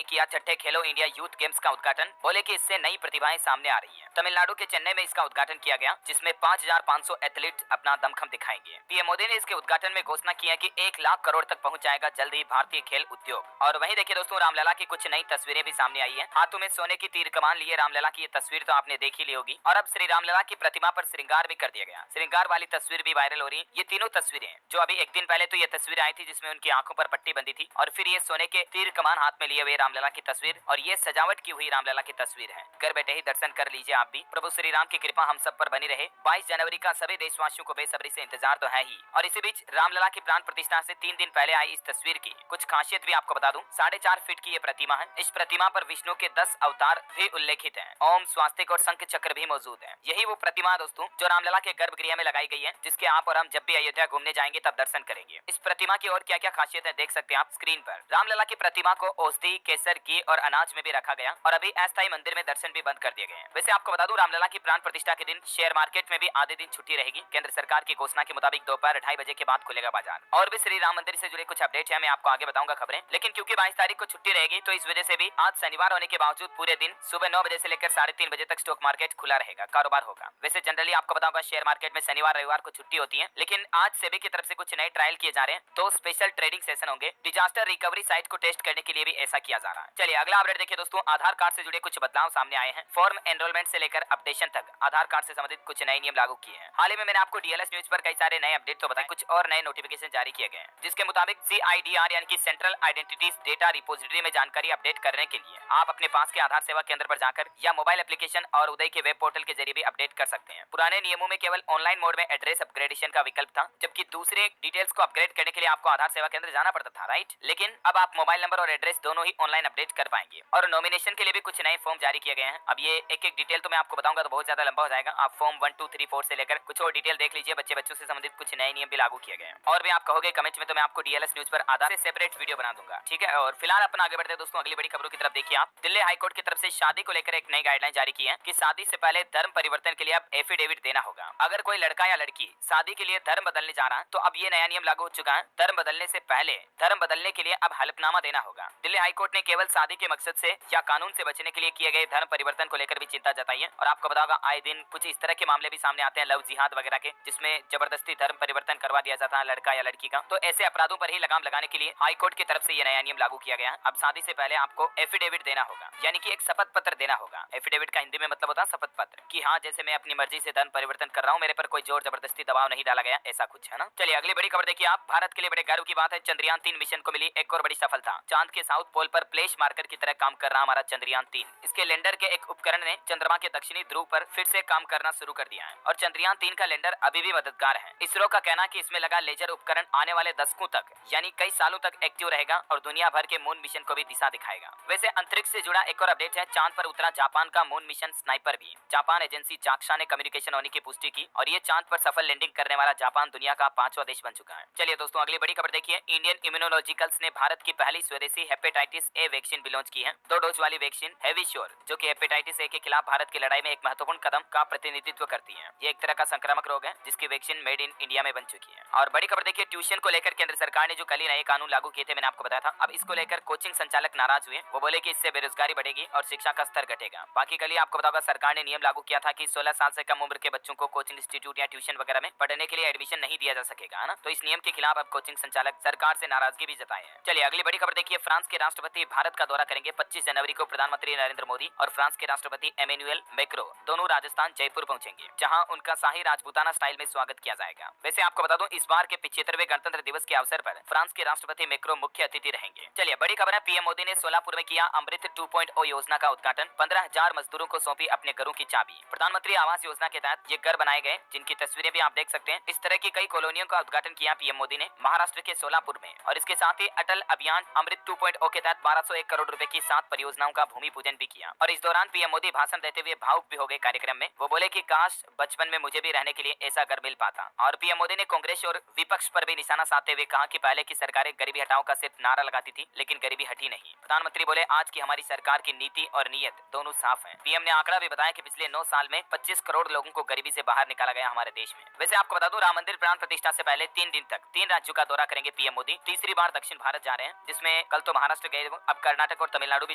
ने किया छठे खेलो इंडिया यूथ गेम्स का उद्घाटन। बोले कि इससे नई प्रतिभाएं सामने आ रही हैं। तमिलनाडु के चेन्नई में इसका उद्घाटन किया गया, जिसमें 5,500 एथलीट अपना दमखम दिखाएंगे। पीएम मोदी ने इसके उद्घाटन में घोषणा की है कि 1 लाख करोड़ तक पहुंच जाएगा जल्द ही भारतीय खेल उद्योग। और वहीं देखिए दोस्तों, रामलला की कुछ नई तस्वीरें भी सामने आई है। हाथों में सोने की तीर कमान लिए रामलला की ये तस्वीर तो आपने देख ही ली होगी। और अब श्री रामलला की प्रतिमा पर श्रृंगार भी कर दिया गया। श्रृंगार वाली तस्वीर भी वायरल हो रही है। ये तीनों तस्वीरें जो अभी एक दिन पहले तो ये तस्वीर आई थी जिसमें उनकी आंखों पर पट्टी बंदी थी, और फिर ये सोने के तीर कमान हाथ में लिए हुए रामलला की तस्वीर, और ये सजावट की हुई रामलला की तस्वीर है। घर बैठे ही दर्शन कर लीजिए आप भी। प्रभु श्री राम की कृपा हम सब पर बनी रहे। 22 जनवरी का सभी देशवासियों को बेसब्री से इंतजार तो है ही। और इसी बीच रामलला की प्राण प्रतिष्ठा से 3 दिन पहले आई इस तस्वीर की कुछ खासियत भी आपको बता दूं। 4.5 फीट की ये प्रतिमा है। इस प्रतिमा पर विष्णु के 10 अवतार भी उल्लेखित हैं। ओम, स्वास्तिक और शंख चक्र भी मौजूद है। यही वो प्रतिमा दोस्तों जो रामलला के गर्भगृह में लगाई गई है, जिसके आप और हम जब भी अयोध्या घूमने जाएंगे तब दर्शन करेंगे। इस प्रतिमा की और क्या क्या खासियत है देख सकते हैं आप स्क्रीन पर। रामलला की प्रतिमा को औषधि, केसर, घी और अनाज में भी रखा गया, और अभी अस्थायी मंदिर में दर्शन भी बंद कर दिए गए हैं। वैसे आपको बता दूं, रामलला की प्राण प्रतिष्ठा के दिन शेयर मार्केट में भी आधे दिन छुट्टी रहेगी। केंद्र सरकार की घोषणा के मुताबिक दोपहर 2:30 बजे के बाद खुलेगा बाजार। और भी श्री राम मंदिर से जुड़े कुछ अपडेट है, मैं आपको आगे बताऊंगा खबरें। लेकिन क्योंकि 22 तारीख को छुट्टी रहेगी तो इस वजह से भी आज शनिवार होने के बावजूद पूरे दिन सुबह 9 बजे से लेकर 3:30 बजे तक स्टॉक मार्केट खुला रहेगा, कारोबार होगा। वैसे जनरली आपको बताऊंगा शेयर मार्केट में शनिवार रविवार को छुट्टी होती है, लेकिन आज सेबी की तरफ से कुछ नए ट्रायल किए जा रहे हैं। तो स्पेशल ट्रेडिंग सेशन होंगे। डिजास्टर रिकवरी साइट को टेस्ट करने के लिए भी ऐसा किया जा रहा है। चलिए अगला अपडेट देखिए दोस्तों। आधार कार्ड से जुड़े कुछ बदलाव सामने आए हैं। फॉर्म एनरोलमेंट से लेकर अपडेशन तक आधार कार्ड से संबंधित कुछ नए नियम लागू किए हैं। हाल ही में मैंने आपको डीएलएस न्यूज पर कई सारे नए अपडेट तो बताए, कुछ और नए नोटिफिकेशन जारी किए गए हैं, जिसके मुताबिक CIDR यानी कि सेंट्रल आइडेंटिटीज डेटा रिपोजिटरी में जानकारी अपडेट करने के लिए आप अपने पास के आधार सेवा केंद्र पर जाकर या मोबाइल एप्लीकेशन और उदय के वेब पोर्टल के जरिए भी अपडेट कर सकते हैं। पुराने नियमों में केवल ऑनलाइन मोड में एड्रेस अपग्रेडेशन का विकल्प था, जबकि दूसरे डिटेल्स को अपग्रेड करने के लिए आपको आधार सेवा केंद्र जाना पड़ता था, राइट। लेकिन अब आप मोबाइल नंबर और एड्रेस दोनों ही ऑनलाइन अपडेट कर पाएंगे। और नॉमिनेशन के लिए भी कुछ नए फॉर्म जारी किए गए हैं। अब ये एक एक डिटेल तो मैं आपको बताऊंगा तो बहुत ज्यादा लंबा हो जाएगा। आप फॉर्म 1, 2, 3, 4 से लेकर कुछ और डिटेल देख लीजिए। बच्चों से संबंधित कुछ नए नियम भी लागू किए गए हैं। और भी आप कहोगे कमेंट में तो मैं आपको डीएलएस न्यूज पर आधार से सेपरेट वीडियो बना दूंगा, ठीक है। और फिलहाल अपन आगे बढ़ते हैं दोस्तों अगली बड़ी खबरों की तरफ। देखिए आप, दिल्ली हाईकोर्ट की तरफ से शादी को लेकर एक नई गाइडलाइन जारी की है कि शादी से पहले धर्म परिवर्तन के लिए अब एफिडेविट देना होगा। अगर कोई लड़का या लड़की शादी के लिए धर्म बदलने जा रहा है तो अब ये नया नियम लागू हो चुका है। धर्म बदलने से पहले धर्म बदलने के लिए अब हलफनामा देना होगा। दिल्ली हाईकोर्ट ने केवल शादी के मकसद से या कानून से बचने के लिए किए गए धर्म परिवर्तन को लेकर भी चिंता जताई है। और आपको बताओगा आए दिन कुछ इस तरह के मामले भी सामने आते हैं, लव जिहाद वगैरह के, जिसमें जबरदस्ती धर्म परिवर्तन करवा दिया जाता है लड़का या लड़की का। तो ऐसे अपराधों पर ही लगाम लगाने के लिए हाईकोर्ट की तरफ से ये नया नियम लागू किया गया है। अब शादी से पहले आपको एफिडेविट देना होगा, यानी कि एक शपथ पत्र देना होगा। एफिडेविट का हिंदी में मतलब होता है शपथ पत्र, कि हाँ जैसे मैं अपनी मर्जी से धर्म परिवर्तन कर रहा हूँ, मेरे पर कोई जोर जबरदस्ती दबाव नहीं डाला गया, ऐसा कुछ है ना। चलिए अगली बड़ी खबर देखिए आप। भारत के लिए बड़े गर्व की बात है, चंद्रयान 3 मिशन को मिली एक और बड़ी सफलता। चांद के साउथ पोल पर प्लेस मार्कर की तरह काम कर रहा हमारा चंद्रयान 3। इसके लैंडर के एक उपकरण ने चंद्रमा के दक्षिणी ध्रुव पर फिर से काम करना शुरू कर दिया है, और चंद्रयान 3 का लैंडर अभी भी मददगार है। इसरो का कहना है कि इसमें लगा लेजर उपकरण आने वाले दशकों तक यानी कई सालों तक एक्टिव रहेगा और दुनिया भर के मून मिशन को भी दिशा दिखाएगा। वैसे अंतरिक्ष से जुड़ा एक और अपडेट है। चांद पर उतरा जापान का मून मिशन स्नाइपर भी। जापान एजेंसी जाक्सा ने कम्युनिकेशन होने की पुष्टि की, और ये चांद पर सफल लैंडिंग करने वाला जापान दुनिया का 5वां देश बन चुका है। चलिए दोस्तों अगली बड़ी खबर देखिए। इंडियन इम्यूनोलॉजिकल्स ने भारत की पहली स्वदेशी हेपेटाइटिस ए वैक्सीन भी लॉन्च की है। 2 डोज वाली वैक्सीन हेविश्योर, जो कि हेपेटाइटिस ए के खिलाफ भारत की लड़ाई में एक महत्वपूर्ण कदम का प्रतिनिधित्व करती है। ये एक तरह का संक्रामक रोग है जिसकी वैक्सीन मेड इन इंडिया में बन चुकी है। और बड़ी खबर देखिए, ट्यूशन को लेकर केंद्र सरकार ने जो कल ही नए कानून लागू किए थे, मैंने आपको बताया था। अब इसको लेकर कोचिंग संचालक नाराज हुए। वो बोले कि इससे बेरोजगारी बढ़ेगी और शिक्षा का स्तर घटेगा। बाकी कल ही आपको बताऊंगा सरकार ने नियम लागू किया था कि 16 साल से कम उम्र के बच्चों को कोचिंग इंस्टीट्यूट या ट्यूशन वगैरह में पढ़ने के लिए एडमिशन नहीं दिया जा सकेगा, है ना। तो इस नियम के खिलाफ अब कोचिंग संचालक सरकार से नाराजगी भी जताए हैं। चलिए अगली बड़ी खबर देखिए। फ्रांस के राष्ट्रपति भारत का दौरा करेंगे। 25 जनवरी को प्रधानमंत्री नरेंद्र मोदी और फ्रांस के राष्ट्रपति एमेनुअल मैक्रो दोनों राजस्थान जयपुर पहुंचेंगे, जहां उनका शाही राजपूताना स्टाइल में स्वागत किया जाएगा। वैसे आपको बता दूं, इस बार के 75वें गणतंत्र दिवस के अवसर पर फ्रांस के राष्ट्रपति मैक्रो मुख्य अतिथि रहेंगे। चलिए बड़ी खबर है, पीएम मोदी ने सोलापुर में किया अमृत 2.0 योजना का उद्घाटन। 15,000 मजदूरों को सौंपी अपने घरों की चाबी। प्रधानमंत्री आवास योजना के तहत ये घर बनाए गए, जिनकी तस्वीरें भी आप देख सकते हैं। इस तरह की कई कॉलोनियों का उद्घाटन किया पीएम मोदी ने महाराष्ट्र के सोलापुर में। और इसके साथ ही अटल अभियान अमृत 2.0 के तहत 1201 करोड़ रुपए की 7 परियोजनाओं का भूमि पूजन भी किया। और इस दौरान पीएम मोदी भाषण देते हुए भावुक भी हो गए कार्यक्रम में। वो बोले कि काश बचपन में मुझे भी रहने के लिए ऐसा घर मिल पाता। और पीएम मोदी ने कांग्रेस और विपक्ष पर भी निशाना साधते हुए कहा कि पहले की सरकारें गरीबी हटाओ का सिर्फ नारा लगाती थी, लेकिन गरीबी हटी नहीं। प्रधानमंत्री बोले आज की हमारी सरकार की नीति और नीयत दोनों साफ है। पीएम ने आंकड़ा भी बताया कि पिछले 9 साल में 25 करोड़ लोगों को गरीबी से बाहर निकाला गया हमारे देश में। वैसे आपको बता दूं, राम मंदिर प्राण प्रतिष्ठा से पहले 3 दिन तक 3 राज्यों का दौरा करेंगे पीएम मोदी। तीसरी बार दक्षिण भारत जा रहे हैं, जिसमें कल तो महाराष्ट्र गए, अब कर्नाटक और तमिलनाडु भी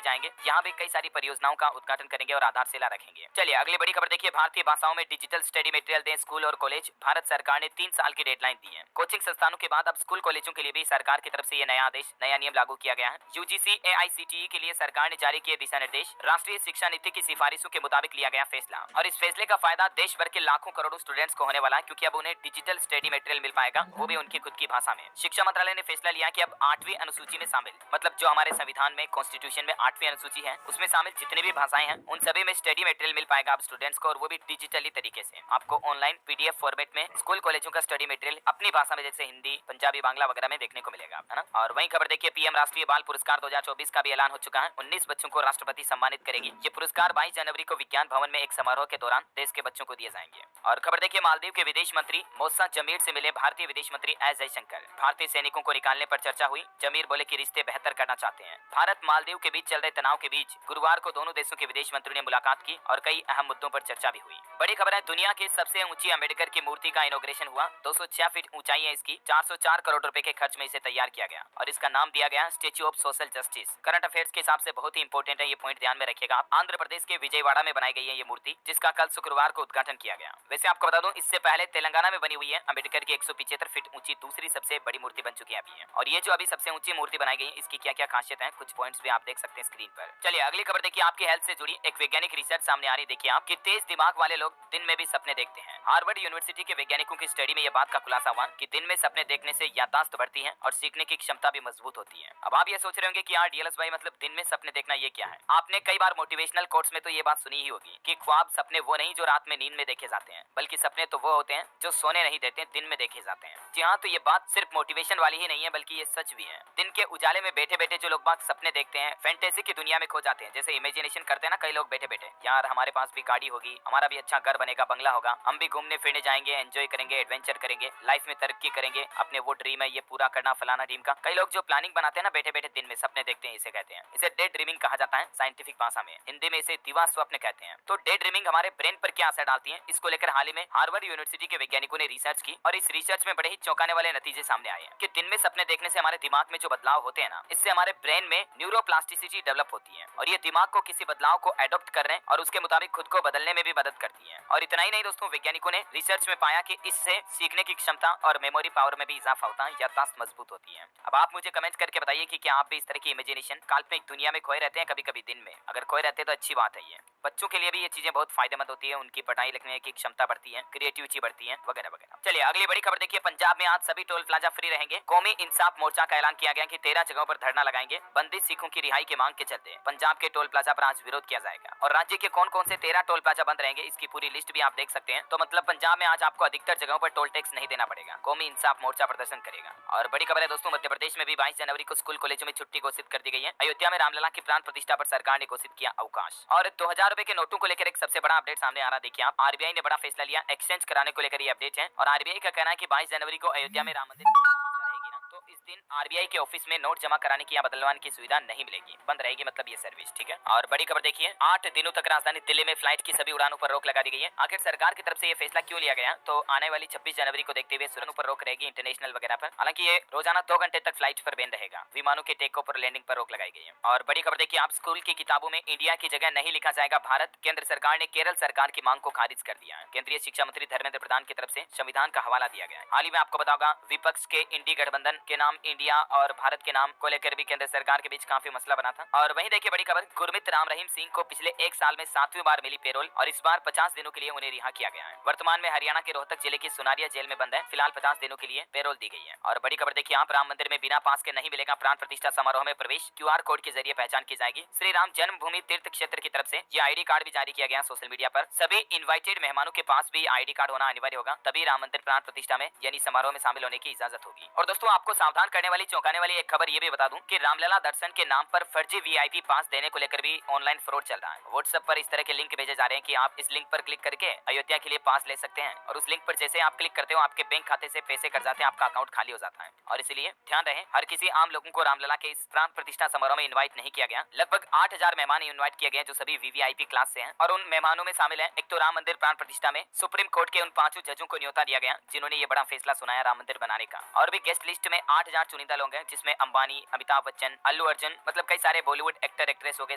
जाएंगे, यहाँ भी कई सारी परियोजनाओं का उद्घाटन करेंगे और आधारशिला रखेंगे। चलिए अगली बड़ी खबर देखिए, भारतीय भाषाओं में डिजिटल स्टडी मटेरियल दें स्कूल और कॉलेज, भारत सरकार ने 3 साल की डेडलाइन दी है। कोचिंग संस्थानों के बाद अब स्कूल कॉलेजों के लिए भी सरकार की तरफ से ये नया आदेश, नया नियम लागू किया गया है। यूजीसी एआईसीटीई के लिए सरकार ने जारी किए दिशा निर्देश, राष्ट्रीय शिक्षा नीति की सिफारिशों के मुताबिक लिया गया फैसला। और इस फैसले का फायदा देश भर के लाखों करोड़ों स्टूडेंट्स को होने वाला है, क्योंकि अब उन्हें डिजिटल स्टडी मटेरियल मिल पाएगा, वो भी उनकी खुद की भाषा में। शिक्षा मंत्रालय ने फैसला लिया कि अब 8वीं अनुसूची में शामिल, मतलब जो हमारे संविधान में, कॉन्स्टिट्यूशन में 8वीं अनुसूची है, उसमें शामिल जितनी भी भाषाएं हैं उन सभी में स्टडी मटेरियल मिल पाएगा अब स्टूडेंट्स को, और वो भी डिजिटली तरीके से। आपको ऑनलाइन पीडीएफ फॉर्मेट में स्कूल कॉलेजों का स्टडी मटेरियल अपनी भाषा में, जैसे हिंदी, पंजाबी, बांग्ला वगैरह में देखने को मिलेगा, है ना। और वहीं खबर देखिए, पीएम राष्ट्रीय बाल पुरस्कार 2024 का भी ऐलान हो चुका है। 19 बच्चों को राष्ट्रपति सम्मानित करेगी। ये पुरस्कार 22 जनवरी को विज्ञान भवन में एक समारोह के दौरान देश के बच्चों को दिए जाएंगे। और खबर देखिए, मालदीव के विदेश मंत्री मौसा जमीर से मिले भारतीय विदेश मंत्री एस जयशंकर। भारतीय सैनिकों को निकालने पर चर्चा हुई। जमीर बोले कि रिश्ते बेहतर करना चाहते हैं। भारत मालदीव के बीच चल रहे तनाव के बीच गुरुवार को दोनों देशों के विदेश मंत्रियों ने मुलाकात की और कई अहम मुद्दों पर चर्चा भी हुई। बड़ी खबर है, दुनिया की सबसे ऊंची अम्बेडकर की मूर्ति का इनॉग्रेशन हुआ। 206 फीट ऊंचाई है इसकी। 404 करोड़ रुपए के खर्च में इसे तैयार किया गया और इसका नाम दिया गया statue of social justice. Current affairs के हिसाब से बहुत ही इंपॉर्टेंट है, ये पॉइंट ध्यान में रखिएगा। आंध्र प्रदेश के विजयवाड़ा में बनाई गई है ये मूर्ति, जिसका कल शुक्रवार को उद्घाटन किया गया। वैसे आपको बता दूं, इससे पहले तेलंगाना में बनी हुई है अम्बेडकर की 175 फीट ऊंची दूसरी सबसे बड़ी मूर्ति बन चुकी है अभी है। और ये जो अभी सबसे ऊंची मूर्ति बनाई गई है, इसकी क्या क्या खासियत है, कुछ पॉइंट्स भी आप देख सकते हैं स्क्रीन पर। चलिए अगली खबर देखिए, आपकी हेल्थ से जुड़ी एक वैज्ञानिक रिसर्च सामने आ रही। देखिए आप कि तेज दिमाग वाले लोग दिन में भी सपने देखते हैं। हार्वर्ड यूनिवर्सिटी के वैज्ञानिकों की स्टडी में यह बात का खुलासा हुआ कि दिन में सपने देखने से याददाश्त बढ़ती है और सीखने की क्षमता भी मजबूत होती है। अब आप ये सोच रहे होंगे कि यार डीएलएस भाई, मतलब दिन में सपने देखना ये क्या है। आपने कई बार मोटिवेशनल कोट्स में तो ये बात सुनी ही होगी कि ख्वाब सपने वो नहीं जो रात में नींद में देखे जाते हैं, बल्कि सपने तो वो होते हैं जो सोने नहीं देते, दिन में देखे जाते हैं। जी हाँ, तो ये बात सिर्फ मोटिवेशन वाली ही नहीं है, बल्कि ये सच भी है। दिन के उजाले में बैठे बैठे जो लोग बात सपने देखते हैं, फैंटेसी की दुनिया में खो जाते हैं। जैसे इमेजिनेशन करते हैं ना कई लोग बैठे बैठे, यार हमारे पास भी गाड़ी होगी, हमारा भी अच्छा घर बनेगा, बंगला होगा, हम भी घूमने फिरने जाएंगे, एंजॉय करेंगे, एडवेंचर करेंगे, लाइफ में तरक्की करेंगे, अपने वो ड्रीम है ये पूरा करना, फलाना ड्रीम का। कई लोग जो प्लानिंग बनाते हैं ना बैठे बैठे दिन में सपने देखते हैं, इसे कहते हैं, इसे डे ड्रीमिंग कहा जाता है साइंटिफिक भाषा में। हिंदी में इसे दिवा स्वप्न कहते हैं। तो डे ड्रीमिंग हमारे ब्रेन पर क्या असर डालती है, इसको लेकर हाल ही में हार्वर्ड यूनिवर्सिटी के वैज्ञानिकों ने रिसर्च की और इस रिसर्च में बड़े ही चौंकाने वाले नतीजे सामने आए हैं कि दिन में सपने देखने से हमारे दिमाग में जो बदलाव होते हैं ना, इससे हमारे ब्रेन में न्यूरोप्लास्टिसिटी डेवलप होती है और ये दिमाग को किसी बदलाव को एडॉप्ट करने और उसके मुताबिक खुद को बदलने में भी मदद करती है। और इतना ही नहीं दोस्तों, वैज्ञानिकों ने रिसर्च में पाया कि इससे सीखने की क्षमता और मेमोरी पावर में भी इजाफा होता है, याददाश्त मजबूत होती है। अब आप मुझे कमेंट करके बताइए कि क्या आप भी इस तरह की इमेजिनेशन, काल्पनिक दुनिया में खोए रहते हैं कभी कभी दिन में। अगर खोए रहते हैं तो अच्छी बात है। ये बच्चों के लिए भी ये चीजें बहुत फायदेमंद होती है, उनकी पढ़ाई लिखने की क्षमता बढ़ती है, क्रिएटिविटी बढ़ती है, वगैरह वगैरह। चलिए अगली बड़ी खबर देखिए, पंजाब में आज सभी टोल प्लाजा फ्री रहेंगे। कौमी इंसाफ मोर्चा का ऐलान किया गया कि 13 जगहों पर धरना लगाएंगे। बंदी सिखों की रिहाई की मांग के चलते पंजाब के टोल प्लाजा पर आज विरोध किया जाएगा। और राज्य के कौन कौन से 13 टोल प्लाजा बंद रहेंगे, इसकी पूरी लिस्ट भी आप देख सकते हैं। तो मतलब पंजाब में आज आपको अधिकतर जगहों पर टोल टैक्स नहीं देना पड़ेगा। कौमी इंसाफ मोर्चा प्रदर्शन करेगा। और बड़ी खबर है दोस्तों, मध्य प्रदेश में भी 22 जनवरी को स्कूल कॉलेजों में छुट्टी घोषित कर दी गई है। अयोध्या में रामलला की प्राण प्रतिष्ठा पर सरकार ने घोषित किया अवकाश। और 2000 रुपए के नोटों को लेकर एक सबसे बड़ा अपडेट सामने आ रहा। देखिए आप, आरबीआई ने बड़ा फैसला लिया, एक्सचेंज कराने को लेकर ये अपडेट है। और आरबीआई का कहना है कि 22 जनवरी को अयोध्या में राम मंदिर रहेगी ना, तो इस दिन आरबीआई के ऑफिस में नोट जमा कराने की या बदलवाने की सुविधा नहीं मिलेगी, बंद रहेगी मतलब ये सर्विस, ठीक है। और बड़ी खबर देखिए, 8 दिनों तक राजधानी दिल्ली में फ्लाइट की सभी उड़ानों पर रोक लगा दी गई है। आखिर सरकार की तरफ से ये फैसला क्यों लिया गया, तो आने वाली 26 जनवरी को देखते हुए उड़ानों पर रोक रहेगी इंटरनेशनल वगैरह पर। हालांकि ये रोजाना 2 घंटे तक फ्लाइट पर बैन रहेगा। विमानों के टेक ऑफ और लैंडिंग पर रोक लगाई गई है। और बड़ी खबर देखिए आप, स्कूल की किताबों में इंडिया की जगह नहीं लिखा जाएगा भारत। केंद्र सरकार ने केरल सरकार की मांग को खारिज कर दिया है। केंद्रीय शिक्षा मंत्री धर्मेंद्र प्रधान की तरफ से संविधान का हवाला दिया गया है। हाल ही में आपको बताऊंगा, विपक्ष के इंडी गठबंधन के नाम इंडिया और भारत के नाम को लेकर भी केंद्र सरकार के बीच काफी मसला बना था। और वहीं देखिए बड़ी खबर, गुरमीत राम रहीम सिंह को पिछले 1 साल में 7वीं बार मिली पेरोल और इस बार 50 दिनों के लिए उन्हें रिहा किया गया है। वर्तमान में हरियाणा के रोहतक जिले की सुनारिया जेल में बंद है। फिलहाल 50 दिनों के लिए पेरोल दी गई है। और बड़ी खबर देखिए आप, राम मंदिर में बिना पास के नहीं मिलेगा प्राण प्रतिष्ठा समारोह में प्रवेश। क्यूआर कोड के जरिए पहचान की जाएगी। श्री राम जन्मभूमि तीर्थ क्षेत्र की तरफ से ये आईडी कार्ड भी जारी किया गया सोशल मीडिया पर। सभी इनवाइटेड मेहमानों के पास भी आईडी कार्ड होना अनिवार्य होगा, तभी राम मंदिर प्राण प्रतिष्ठा में यानी समारोह में शामिल होने की इजाजत होगी। और दोस्तों आपको सावधान करने वाली, चौंकाने वाली एक खबर ये भी बता दूं कि रामलला दर्शन के नाम पर फर्जी वीआईपी पास देने को लेकर भी ऑनलाइन फ्रॉड चल रहा है। व्हाट्सएप पर इस तरह के लिंक भेजे जा रहे हैं कि आप इस लिंक पर क्लिक करके अयोध्या के लिए पास ले सकते हैं। और उस लिंक पर जैसे आप क्लिक करते हो, आपके बैंक खाते से पैसे कट जाते हैं, आपका अकाउंट खाली हो जाता है। और इसलिए ध्यान रहे, हर किसी आम लोगों को रामलला के इस प्राण प्रतिष्ठा समारोह में इन्वाइट नहीं किया गया। लगभग 8000 मेहमान इन्वाइट किए गए जो सभी वीवीआईपी क्लास से हैं। और उन मेहमानों में शामिल है, एक तो राम मंदिर प्राण प्रतिष्ठा में सुप्रीम कोर्ट के उन 5 जजों को न्योता दिया गया जिन्होंने ये बड़ा फैसला सुनाया राम मंदिर बनाने का। और भी गेस्ट लिस्ट में 8000 चुनिंदा लोग हैं, जिसमें अंबानी, अमिताभ बच्चन, अल्लू अर्जुन, मतलब कई सारे बॉलीवुड एक्टर एक्ट्रेस हो गए,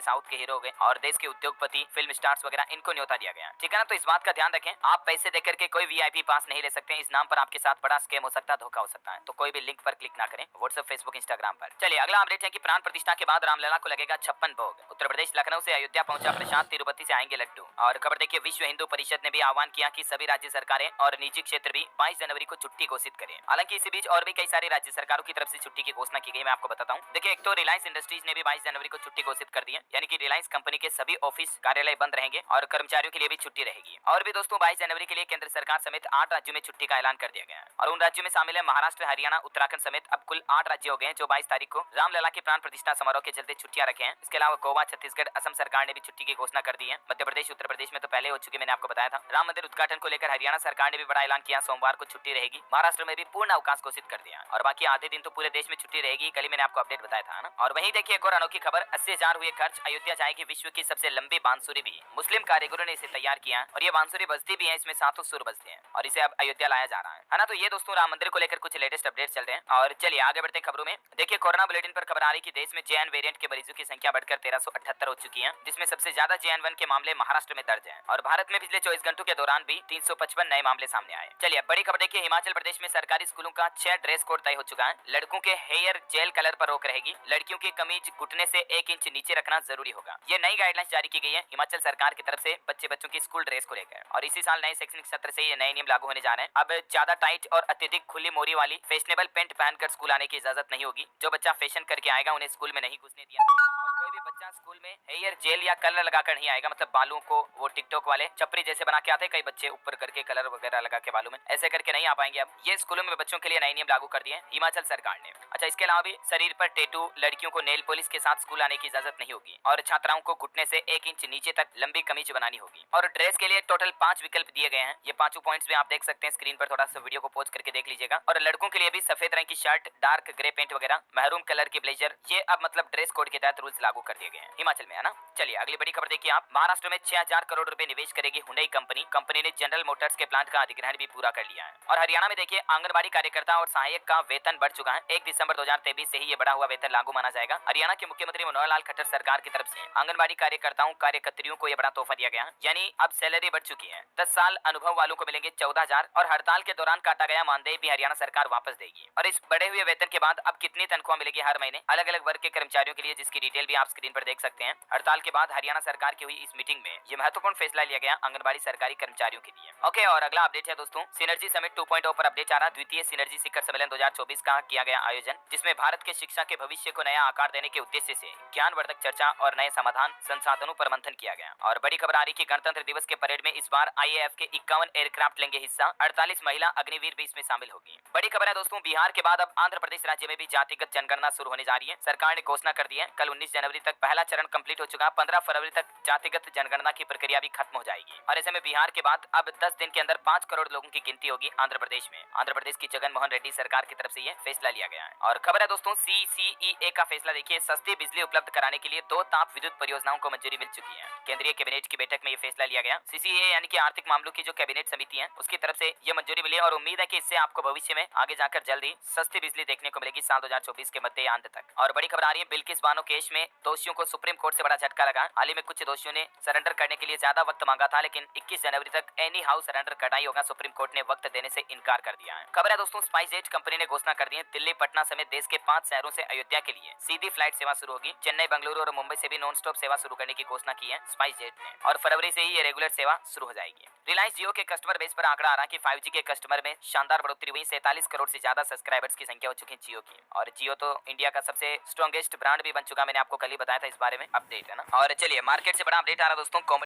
साउथ के हीरो हो गए और देश के उद्योगपति, फिल्म स्टार्स वगैरह, इनको न्योता दिया गया। ठीक है ना। तो इस बात का ध्यान रखें, आप पैसे देकर के कोई वीआईपी पास नहीं ले सकते। इस नाम पर आपके साथ बड़ा स्कैम हो सकता है, धोखा हो सकता है। तो कोई भी लिंक पर क्लिक ना करें, व्हाट्सएप, फेसबुक, इंस्टाग्राम पर। चलिए अगला अपडेट है कि प्राण प्रतिष्ठा के बाद रामलला को लगेगा 56 भोग। उत्तर प्रदेश लखनऊ से अयोध्या पहुंचा प्रशांत, तिरुपति से आएंगे लड्डू। और खबर देखिए, विश्व हिंदू परिषद ने भी आह्वान किया कि सभी राज्य सरकारें और निजी क्षेत्र भी 22 जनवरी को छुट्टी घोषित करें। हालांकि इसी बीच और भी कई सारी राज्य सरकारों की तरफ से छुट्टी की घोषणा की गई, मैं आपको बताता हूं। देखिए, एक तो रिलायंस इंडस्ट्रीज ने भी 22 जनवरी को छुट्टी घोषित कर दी है, यानी कि रिलायंस कंपनी के सभी ऑफिस कार्यालय बंद रहेंगे और कर्मचारियों के लिए भी छुट्टी रहेगी। और भी दोस्तों, 22 जनवरी के लिए केंद्र सरकार समेत 8 राज्यों में छुट्टी का ऐलान कर दिया गया है और उन राज्यों में शामिल है महाराष्ट्र, हरियाणा, उत्तराखंड समेत अब कुल 8 राज्य हो गए हैं जो 22 तारीख को रामलला के प्राण प्रतिष्ठा समारोह के चलते छुट्टियां रखे हैं। इसके अलावा गोवा, छत्तीसगढ़, असम सरकार ने भी छुट्टी की घोषणा कर दी है। मध्य प्रदेश, उत्तर प्रदेश में तो पहले हो चुकी, मैंने आपको बताया था। राम मंदिर उद्घाटन को लेकर हरियाणा सरकार ने भी बड़ा ऐलान किया, सोमवार को छुट्टी रहेगी। महाराष्ट्र में भी पूर्ण अवकाश घोषित कर दिया और बाकी आधे दिन तो पूरे देश में छुट्टी रहेगी। कल ही मैंने आपको अपडेट बताया था ना। और वहीं देखिए एक और अनोखी खबर, 80,000 हुए खर्च, अयोध्या जाएगी विश्व की सबसे लंबी बांसुरी भी। मुस्लिम कारीगरों ने इसे तैयार किया और ये बांसुरी बजती भी है, इसमें 7 सुर बजते हैं और इसे अब अयोध्या लाया जा रहा है ना। तो ये दोस्तों राम मंदिर को लेकर कुछ लेटेस्ट अपडेट चल रहे हैं। और चलिए आगे बढ़ते हैं खबरों में। देखिए कोरोना बुलेटिन पर खबर आ रही कि देश में JN वेरिएंट के मरीजों की संख्या बढ़कर 1378 हो चुकी है, जिसमें सबसे ज्यादा JN1 के मामले महाराष्ट्र में दर्ज हैं और भारत में पिछले 24 घंटों के दौरान भी 355 नए मामले सामने आए। चलिए अब बड़ी खबर देखिए, हिमाचल प्रदेश में सरकारी स्कूलों का 6 ड्रेस कोड तय हो चुका है। लड़कों के हेयर जेल कलर पर रोक रहेगी, लड़कियों की कमीज घुटने से 1 इंच नीचे रखना जरूरी होगा। ये नई गाइडलाइंस जारी की गई है हिमाचल सरकार की तरफ से बच्चों की स्कूल ड्रेस को लेकर और इसी साल नए शैक्षणिक सत्र से ये नए नियम लागू होने जा रहे हैं। अब ज्यादा टाइट और अत्यधिक खुली मोरी वाली फैशनेबल पैंट पहनकर स्कूल आने की इजाजत नहीं होगी। जो बच्चा फैशन करके आएगा उन्हें स्कूल में नहीं घुसने दिया और कोई भी बच्चा स्कूल में हेयर जेल या कलर लगाकर नहीं आएगा, मतलब बालों को वो टिकटॉक वाले चपरी जैसे बना के आते हैं कई बच्चे, ऊपर करके कलर वगैरह लगा के बालों में, ऐसे करके नहीं आ पाएंगे। अब ये स्कूलों में बच्चों के लिए नए नियम लागू कर दिए हिमाचल सरकार ने। अच्छा, इसके अलावा भी शरीर पर टैटू, लड़कियों को नेल पॉलिश के साथ स्कूल आने की इजाजत नहीं होगी और छात्राओं को घुटने से 1 इंच नीचे तक लंबी कमीज बनानी होगी। और ड्रेस के लिए टोटल 5 विकल्प दिए गए हैं। ये 5 पॉइंट्स भी आप देख सकते हैं स्क्रीन पर, थोड़ा सा वीडियो को पॉज करके देख लीजिएगा। और लड़कों के लिए भी सफेद रंग की शर्ट, डार्क ग्रे पेंट वगैरह, महरून कलर की ब्लेजर, ये अब मतलब ड्रेस कोड के तहत रूल्स लागू कर दिए गए हैं हिमाचल में, है ना। चलिए अगली बड़ी खबर देखिए आप, महाराष्ट्र में 6000 करोड़ रुपए निवेश करेगी हुंडई कंपनी ने जनरल मोटर्स के प्लांट का अधिग्रहण भी पूरा कर लिया है। और हरियाणा में देखिए आंगनबाड़ी कार्यकर्ता और सहायक का वेतन बढ़ चुका है। 1 दिसंबर 2023 से ही ये बढ़ा हुआ वेतन लागू माना जाएगा। हरियाणा के मुख्यमंत्री मनोहर लाल खट्टर सरकार की तरफ से आंगनबाड़ी कार्यकर्ताओं, कार्यकर्तियों को यह बड़ा तोहफा दिया गया, यानी अब सैलरी बढ़ चुकी है। 10 साल अनुभव वालों को मिलेंगे 14,000 और हड़ताल के दौरान काटा गया मानदेय भी हरियाणा सरकार वापस देगी। और इस बढ़े हुए वेतन के बाद अब कितनी तनख्वाह मिलेगी हर महीने अलग अलग वर्ग के कर्मचारियों के लिए, जिसकी डिटेल भी आप स्क्रीन पर देख सकते हैं। हड़ताल के बाद हरियाणा सरकार की हुई इस मीटिंग में ये महत्वपूर्ण फैसला लिया गया आंगनबाड़ी सरकारी कर्मचारियों के लिए। ओके, और अगला अपडेट है दोस्तों, सिनर्जी समिट 2.0 पर अपडेट आ रहा। द्वितीय सिनर्जी शिखर सम्मेलन 2024 का किया गया आयोजन, जिसमें भारत के शिक्षा के भविष्य को नया आकार देने के उद्देश्य से ज्ञानवर्धक चर्चा और नए समाधान संसाधनों पर मंथन किया गया। और बड़ी खबर आ रही कि गणतंत्र दिवस के परेड में इस बार IAF के 51 एयरक्राफ्ट लेंगे हिस्सा, 48 महिला अग्निवीर भी इसमें शामिल होगी। बड़ी खबर है दोस्तों, बिहार के बाद अब आंध्र प्रदेश राज्य में भी जातिगत जनगणना शुरू होने जा रही है। सरकार ने घोषणा कर दी है, कल 19 जनवरी तक पहला चरण कंप्लीट हो चुका, 15 फरवरी तक जातिगत जनगणना की प्रक्रिया भी खत्म हो जाएगी। और ऐसे में बिहार के बाद अब 10 दिन के अंदर 5 करोड़ लोगों की गिनती होगी आंध्र प्रदेश में। आंध्र प्रदेश की जगन मोहन रेड्डी सरकार की तरफ से ये फैसला लिया गया है। और खबर है दोस्तों, CCEA का फैसला देखिए, सस्ती बिजली उपलब्ध कराने के लिए 2 ताप विद्युत परियोजनाओं को मंजूरी मिल चुकी है। केंद्रीय कैबिनेट की बैठक में ये फैसला लिया गया। CCEA यानी कि आर्थिक मामलों की जो कैबिनेट समिति है उसकी तरफ से ये मंजूरी मिली और उम्मीद है कि इससे आपको भविष्य में आगे जाकर जल्दी सस्ती बिजली देखने को मिलेगी साल 2024 के मध्य अंत तक। और बड़ी खबर आ रही है, बिल्किस बानो केस में दोषियों को सुप्रीम कोर्ट से बड़ा झटका लगा। हाल ही में कुछ दोषियों ने सरेंडर करने के लिए ज्यादा वक्त मांगा था, लेकिन 21 जनवरी तक एनी हाउ सरेंडर करना ही होगा। सुप्रीम कोर्ट ने वक्त देने से इनकार कर दिया है। खबर है दोस्तों, स्पाइसजेट कंपनी ने घोषणा कर दी है, दिल्ली, पटना समेत देश के 5 शहरों से अयोध्या के लिए सीधी फ्लाइट सेवा शुरू होगी। चेन्नई, बेंगलुरु और मुंबई से भी नॉन स्टॉप सेवा शुरू करने की घोषणा की है स्पाइसजेट ने और फरवरी से ही ये रेगुलर सेवा शुरू हो जाएगी। रिलायंस जियो के कस्टमर बेस पर आंकड़ा आ रहा है कि 5G के कस्टमर में शानदार बढ़ोतरी हुई, 47 करोड़ से ज्यादा सब्सक्राइबर्स की संख्या हो चुकी है जियो की। और जियो तो इंडिया का सबसे स्ट्रॉन्गेस्ट ब्रांड भी बन चुका, मैंने आपको कल ही बताया था इस बारे में, अपडेट है ना। और चलिए मार्केट से बड़ा अपडेट आ रहा है दोस्तों,